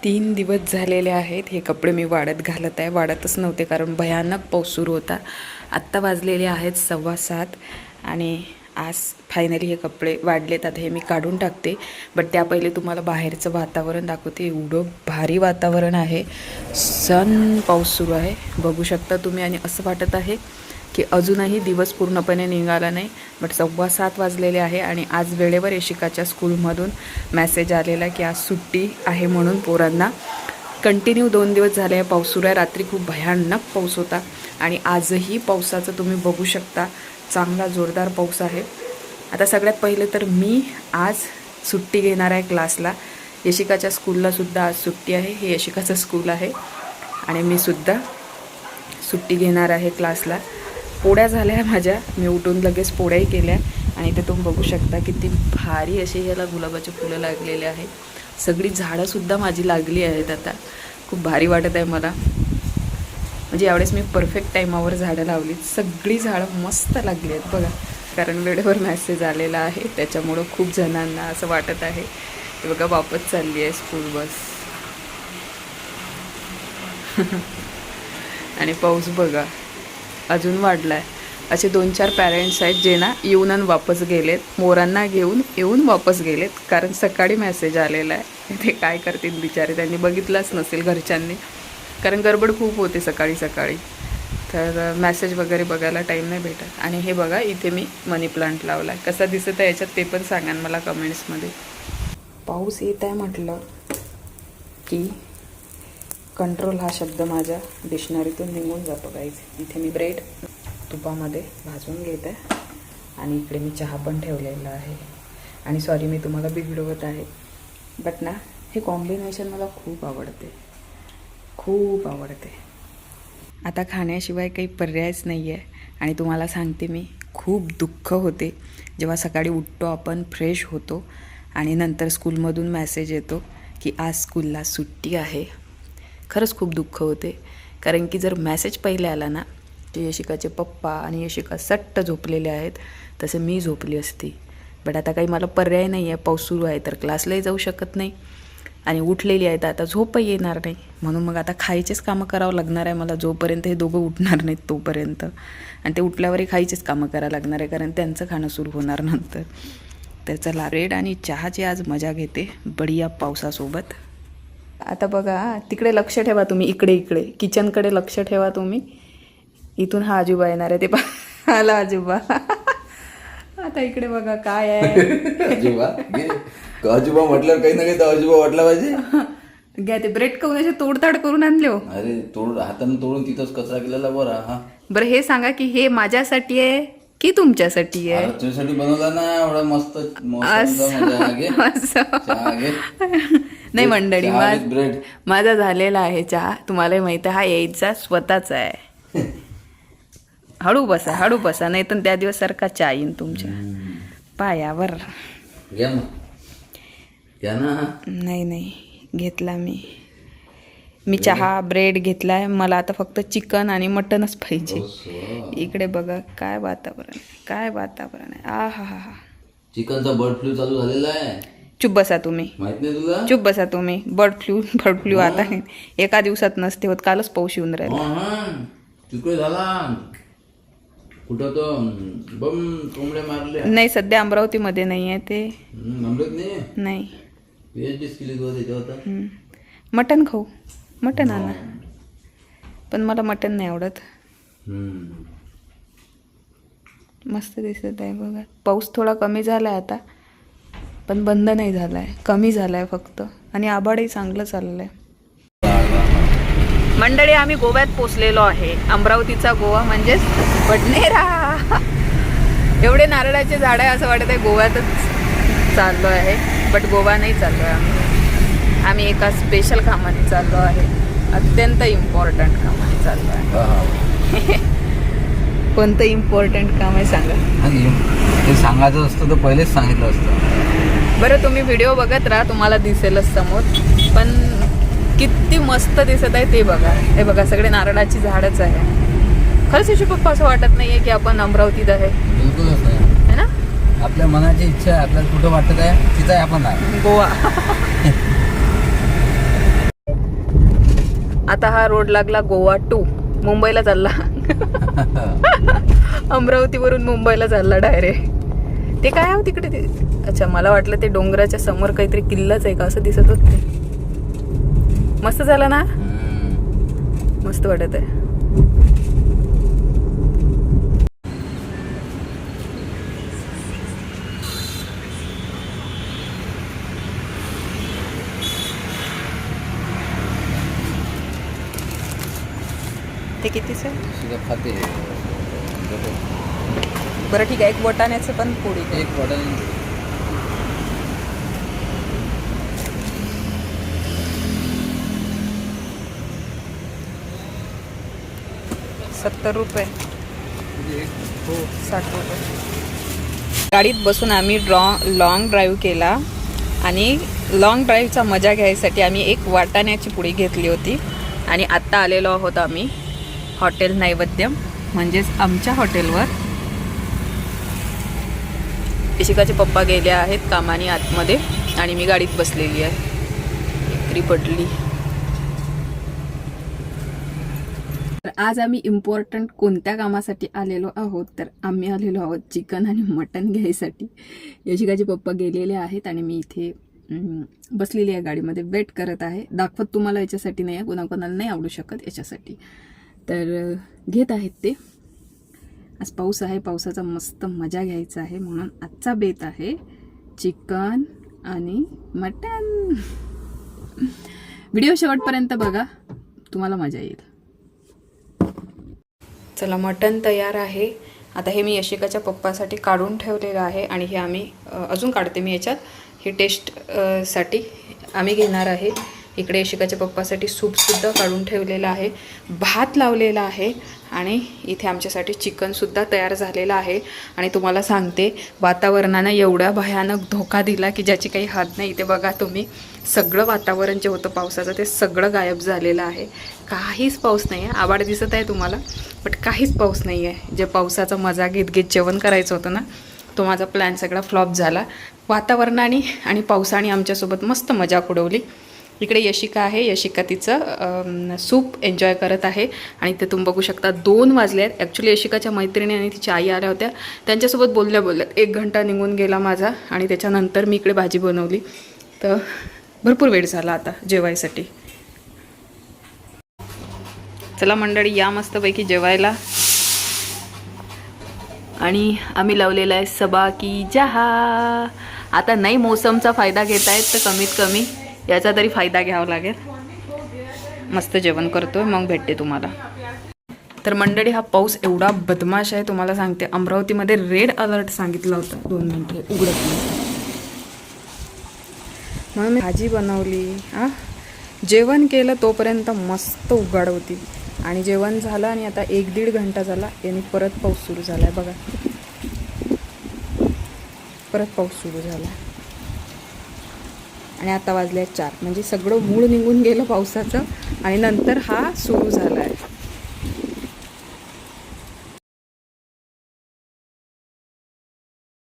3 दिवस झालेले आहेत. हे कपडे मी वाळत घालत आहे. वाळतच नव्हते कारण भयानक पाऊस सुरू होता. आत्ता वाजलेले आहेत 7:15 आणि आज फायनली हे कपडे वाढलेत. आता हे मी काढून टाकते. बट त्या पहिले तुम्हाला बाहेरचं वातावरण दाखवते. एवढं भारी वातावरण आहे. पाऊस सुरू आहे बघू शकता तुम्ही. आणि असं वाटत आहे की अजूनही दिवस पूर्णपणे निघाला नाही. बट 7:15 वाजलेले आहे आणि आज वेळेवर यशिकाच्या स्कूलमधून मेसेज आलेला की आज सुट्टी आहे म्हणून पोरांना. कंटिन्यू 2 दिवस झाले आहे पाऊस सुरू आहे. रात्री खूप भयानक पाऊस होता आणि आजही पावसाचं तुम्ही बघू शकता. चांगला जोरदार पाऊस आहे. आता सगळ्यात पहिले तर मी आज सुट्टी घेणार आहे क्लासला. यशिकाच्या स्कूललासुद्धा आज सुट्टी आहे. हे यशिकाचं स्कूल आहे आणि मी सुद्धा सुट्टी घेणार आहे क्लासला. पोळ्या झाल्या आहे माझ्या. मी उठून लगेच पोळ्याही केल्या आणि इथे तुम्ही बघू शकता किती भारी असे याला गुलाबाचे फुलं लागलेले आहेत. सगळी झाडंसुद्धा माझी लागली आहेत. आता खूप भारी वाटत आहे मला. म्हणजे यावेळेस मी परफेक्ट टाईमावर झाडं लावली. सगळी झाडं मस्त लागली आहेत बघा. कारण वेळेवर मेसेज आलेला आहे त्याच्यामुळं खूप जणांना असं वाटत आहे. हे बघा वापस चालली आहे स्कूल बस. आणि पाऊस बघा अजून वाढला आहे. असे 2-4 पॅरेंट्स आहेत जे ना येऊन आणि वापस गेलेत. मोरांना घेऊन येऊन वापस गेलेत कारण सकाळी मेसेज आलेला आहे. ते काय करतील बिचारे, त्यांनी बघितलंच नसेल घरच्यांनी कारण गडबड खूप होते सकाळी सकाळी. तर मेसेज वगैरे बघायला टाईम नाही भेटत. आणि हे बघा इथे मी मनी प्लांट लावला आहे. कसा दिसत आहे याच्यात ते पण सांगा मला कमेंट्समध्ये. पाऊस येत आहे म्हटलं की कंट्रोल हा शब्द माझ्या डिक्शनरीतून निघून जातो गाईज. इथे मी ब्रेड तुपामध्ये भाजून घेत आहे आणि इकडे मी चहा पण ठेवलेला आहे. आणि सॉरी मी तुम्हाला बिघडवत आहे बट ना हे कॉम्बिनेशन मला खूप आवडते, खूप आवडते. आता खाण्याशिवाय काही पर्यायच नाही आहे. आणि तुम्हाला सांगते मी खूप दुःख होते जेव्हा सकाळी उठतो आपण, फ्रेश होतो आणि नंतर स्कूलमधून मेसेज येतो की आज स्कूलला सुट्टी आहे. खरंच खूप दुःख होते कारण की जर मेसेज पहिले आला ना की यशिकाचे पप्पा आणि यशिका सट्ट झोपलेले आहेत तसं मी झोपली असती. बट आता काही मला पर्याय नाही आहे. पाऊस सुरू आहे तर क्लासलाही जाऊ शकत नाही आणि उठलेली आहे तर आता झोपही येणार नाही. म्हणून मग आता खायचेच कामं करावं लागणार आहे मला जोपर्यंत हे दोघं उठणार नाहीत तोपर्यंत. आणि ते उठल्यावरही खायचेच कामं करावं लागणार आहे कारण त्यांचं खाणं सुरू होणार नंतर. तर चला ब्रेड आणि चहाची आज मजा घेते बढिया पावसासोबत. आता बघा तिकडे लक्ष ठेवा तुम्ही. इकडे किचनकडे लक्ष ठेवा तुम्ही. इथून हा आजोबा येणार आहे. ते आला आजोबा. आता इकडे बघा काय आहे. आजोबा म्हटलं काही ना काही तर आजोबा वाटला पाहिजे. घ्या ते ब्रेड करून असे तोडताड करून आणले हो. अरे हाताने तोडून तिथंच कचरा केलेला बरा. हा बरं हे सांगा की हे माझ्यासाठी आहे की तुमच्यासाठी आहे. तुझ्यासाठी बनवला ना एवढा मस्त. नाही मंडळी माझा झालेला आहे चहा. तुम्हाला माहिती आहे हा यायचा स्वतःचा आहे. हळू बसा नाही तर त्या दिवस सारखा चहा येईन तुमच्या पायावर. नाही घेतला मी चहा ब्रेड घेतलाय. मला आता फक्त चिकन आणि मटनच पाहिजे. इकडे बघा काय वातावरण आहे. आ हा. चिकनचा बर्ड फ्लू चालू झालेला आहे. चुप बसा तुम्ही. माहित नाही तुला. चुप बसा तुम्ही. बर्ड फ्लू आता एका दिवसात नसते होत. कालच पाऊस येऊन राहिला. तिकडे झाला कुठं तो बम कोंबड्या मारल्या. नाही सध्या अमरावतीमध्ये नाही आहे ते. नाही मटन खाऊ. मटन आणा. पण मला मटन नाही आवडत. मस्त दिसत आहे बघा. पाऊस थोडा कमी झालाय आता पण बंद नाही झालाय. कमी झालाय फक्त. आणि आभाळही चांगलं चाललंय. मंडळी आम्ही गोव्यात पोचलेलो आहे. अमरावतीचा गोवा म्हणजेच बडनेरा. एवढे नारळाचे झाड आहे असं वाटत आहे गोव्यातच चाललो आहे. बट गोवा नाही चाललो आहे आम्ही एका स्पेशल कामाने चाललो आहे. अत्यंत इम्पॉर्टंट कामाने चाललो आहे. कोणतं इम्पॉर्टंट काम आहे सांगा. ते सांगायचं असतं तर पहिलेच सांगितलं असतं. बरं तुम्ही व्हिडिओ बघत राहा तुम्हाला दिसेलच समोर. पण किती मस्त दिसत आहे ते बघा. हे बघा सगळे नारळाची झाडच आहे. खरंच यशू पप्पा असं वाटत नाहीये की आपण अमरावतीत आहे. बिलकुलच नाही है ना. आपल्या मनाची इच्छा आहे. आपल्याला कुठं वाटत आहे तिथं आपण आहे. गोवा. आता हा रोड लागला गोवा टू मुंबईला चालला. अमरावतीवरून मुंबईला चालला डायरेक्ट. ते काय आहे तिकडे ते? अच्छा, मला वाटलं ते डोंगराच्या समोर काहीतरी किल्लाच आहे का असं दिसत होत. ते मस्त झालं ना, मस्त वाटत आहे. ते कितीच आहे? खाते बरं ठीक आहे, एक वाटाण्याचं पण पोळी द्या. एक बॉटल 70 रुपये. हो, 60 रुपये. गाडीत बसून आम्ही लॉंग ड्राईव्ह केला आणि लॉंग ड्राईव्हचा मजा घ्यायसाठी आम्ही एक वाटाण्याची पोळी घेतली होती. आणि आत्ता आलेलो आहोत आम्ही हॉटेल नैवेद्यम, म्हणजेच आमच्या हॉटेलवर. इशिकाचे पप्पा गेले आहेत कामाने आतमध्ये आणि मी गाडीत बसलेली आहे, एकरी पडली. तर आज आम्ही इम्पॉर्टंट कोणत्या कामासाठी आलेलो आहोत, तर आम्ही आलेलो आहोत चिकन आणि मटण घ्यायसाठी. यशिकाचे पप्पा गेलेले आहेत आणि मी इथे बसलेली आहे गाडीमध्ये, वेट करत आहे. दाखवत तुम्हाला याच्यासाठी नाही आहे, कोणाकोणाला नाही आवडू शकत याच्यासाठी. तर घेत आहेत ते. आज पाऊस आहे, पावसाचा मस्त मजा घ्यायचा आहे, म्हणून आजचा बेत आहे चिकन आणि मटण. व्हिडिओ शेवटपर्यंत बघा, तुम्हाला मजा येईल. चला, मटण तयार आहे. आता हे मी यशिकाच्या पप्पासाठी काढून ठेवलेलं आहे आणि हे आम्ही अजून काढते मी याच्यात. हे टेस्ट साठी आम्ही घेणार आहे. इकडे यशिकाच्या पप्पासाठी सूपसुद्धा काढून ठेवलेलं आहे, भात लावलेला आहे आणि इथे आमच्यासाठी चिकनसुद्धा तयार झालेलं आहे. आणि तुम्हाला सांगते, वातावरणानं एवढा भयानक धोका दिला की ज्याची काही हद नाही. इथे बघा तुम्ही, सगळं वातावरण जे होतं पावसाचं ते सगळं गायब झालेलं आहे. काहीच पाऊस नाही आहे. आभाळ दिसत आहे तुम्हाला, बट काहीच पाऊस नाही आहे. जे पावसाचा मजा घेत घेत जेवण करायचं होतं ना, तो माझा प्लॅन सगळा फ्लॉप झाला. वातावरणाने आणि पावसाने आमच्यासोबत मस्त मजा उडवली. इकडे यशिका आहे, यशिका तिचं सूप एन्जॉय करत आहे. आणि ते तुम्ही बघू शकता 2 वाजले आहेत. ॲक्च्युली यशिकाच्या मैत्रिणी आणि तिची आई आल्या होत्या, त्यांच्यासोबत बोलल्यात 1 घंटा निघून गेला माझा. आणि त्याच्यानंतर मी इकडे भाजी बनवली, तर भरपूर वेळ झाला आता जेवायसाठी. चला मंडळी, या मस्तपैकी जेवायला. आणि आम्ही लावलेला आहे सबा की चहा. आता नाही मोसमचा फायदा घेत आहेत, तर कमीत कमी याचा तरी फायदा घ्यावा लागेल. मस्त जेवण करतोय, मग भेटते तुम्हाला. तर मंडळी, हा पाऊस एवढा बदमाश आहे तुम्हाला सांगते. अमरावतीमध्ये रेड अलर्ट सांगितलं होतं. 2 मिनिटे उघडत नाही म्हणून मी भाजी बनवली. जेवण केलं तोपर्यंत मस्त उघाड होती. आणि जेवण झालं आणि आता 1-1.5 घंटा झाला आणि परत पाऊस सुरू झाला आहे. बघा, परत पाऊस सुरू झाला. आणि आता वाजले 4, म्हणजे सगळं मूळ निघून गेलं पावसाचं आणि नंतर हा सुरू झाला आहे.